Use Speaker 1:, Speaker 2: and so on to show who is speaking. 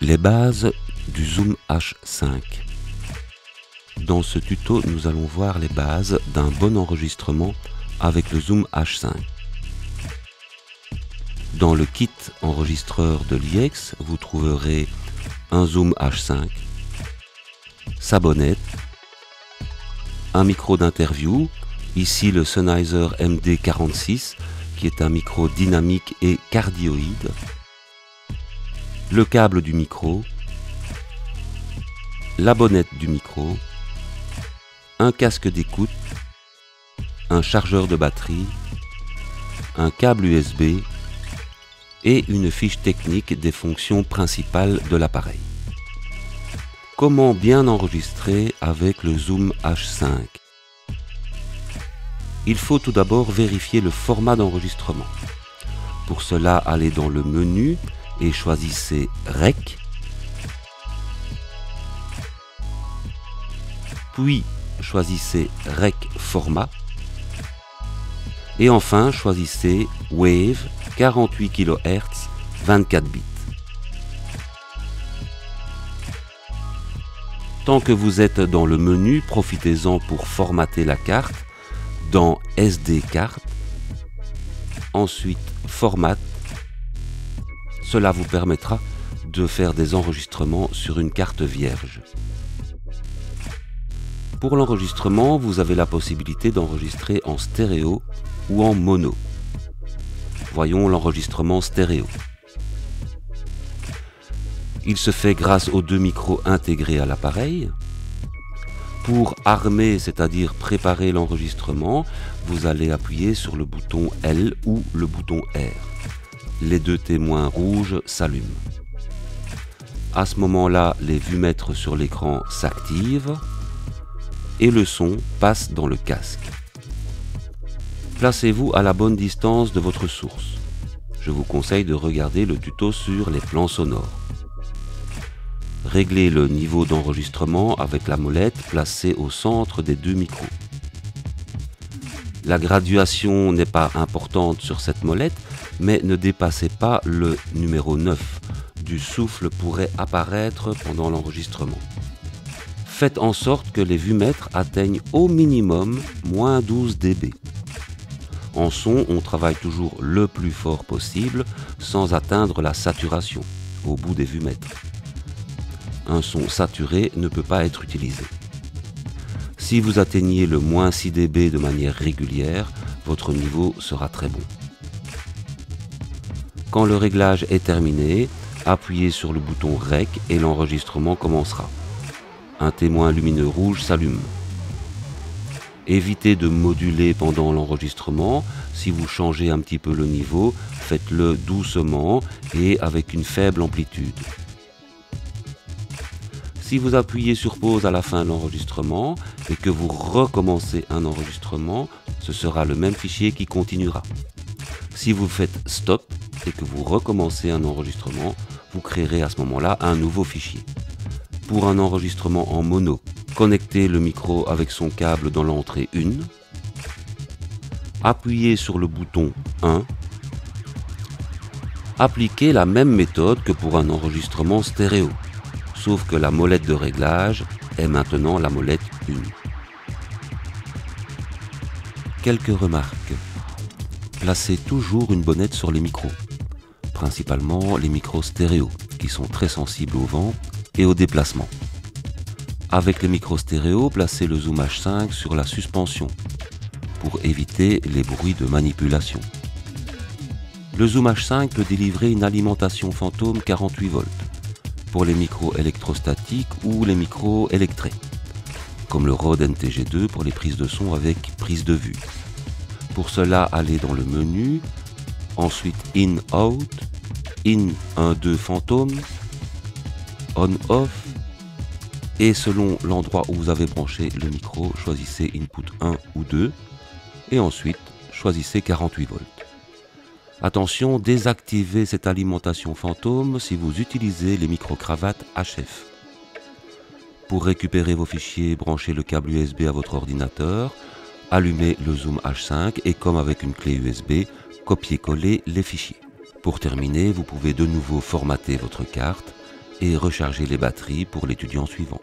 Speaker 1: Les bases du Zoom H5. Dans ce tuto, nous allons voir les bases d'un bon enregistrement avec le Zoom H5. Dans le kit enregistreur de l'IEX, vous trouverez un Zoom H5, sa bonnette, un micro d'interview, ici le Sennheiser MD46, qui est un micro dynamique et cardioïde, le câble du micro, la bonnette du micro, un casque d'écoute, un chargeur de batterie, un câble USB et une fiche technique des fonctions principales de l'appareil. Comment bien enregistrer avec le Zoom H5? Il faut tout d'abord vérifier le format d'enregistrement. Pour cela, allez dans le menu et choisissez REC, puis choisissez REC format et enfin choisissez Wave 48 kHz 24 bits. Tant que vous êtes dans le menu, profitez-en pour formater la carte dans SD carte, ensuite Format. Cela vous permettra de faire des enregistrements sur une carte vierge. Pour l'enregistrement, vous avez la possibilité d'enregistrer en stéréo ou en mono. Voyons l'enregistrement stéréo. Il se fait grâce aux deux micros intégrés à l'appareil. Pour armer, c'est-à-dire préparer l'enregistrement, vous allez appuyer sur le bouton L ou le bouton R. Les deux témoins rouges s'allument. À ce moment-là, les vumètres sur l'écran s'activent et le son passe dans le casque. Placez-vous à la bonne distance de votre source. Je vous conseille de regarder le tuto sur les plans sonores. Réglez le niveau d'enregistrement avec la molette placée au centre des deux micros. La graduation n'est pas importante sur cette molette, mais ne dépassez pas le numéro 9. Du souffle pourrait apparaître pendant l'enregistrement. Faites en sorte que les vumètres atteignent au minimum moins 12 dB. En son, on travaille toujours le plus fort possible sans atteindre la saturation au bout des vumètres. Un son saturé ne peut pas être utilisé. Si vous atteignez le moins 6 dB de manière régulière, votre niveau sera très bon. Quand le réglage est terminé, appuyez sur le bouton REC et l'enregistrement commencera. Un témoin lumineux rouge s'allume. Évitez de moduler pendant l'enregistrement. Si vous changez un petit peu le niveau, faites-le doucement et avec une faible amplitude. Si vous appuyez sur pause à la fin de l'enregistrement et que vous recommencez un enregistrement, ce sera le même fichier qui continuera. Si vous faites stop et que vous recommencez un enregistrement, vous créerez à ce moment-là un nouveau fichier. Pour un enregistrement en mono, connectez le micro avec son câble dans l'entrée 1, appuyez sur le bouton 1, appliquez la même méthode que pour un enregistrement stéréo. Sauf que la molette de réglage est maintenant la molette 1. Quelques remarques. Placez toujours une bonnette sur les micros, principalement les micros stéréo, qui sont très sensibles au vent et au déplacement. Avec les micros stéréo, placez le Zoom H5 sur la suspension, pour éviter les bruits de manipulation. Le Zoom H5 peut délivrer une alimentation fantôme 48 volts. Pour les micros électrostatiques ou les micros électrés, comme le Rode NTG2 pour les prises de son avec prise de vue. Pour cela, allez dans le menu, ensuite In-Out, In 1-2 fantôme, On-Off, et selon l'endroit où vous avez branché le micro, choisissez Input 1 ou 2, et ensuite choisissez 48 volts. Attention, désactivez cette alimentation fantôme si vous utilisez les micro-cravates HF. Pour récupérer vos fichiers, branchez le câble USB à votre ordinateur, allumez le Zoom H5 et comme avec une clé USB, copiez-coller les fichiers. Pour terminer, vous pouvez de nouveau formater votre carte et recharger les batteries pour l'étudiant suivant.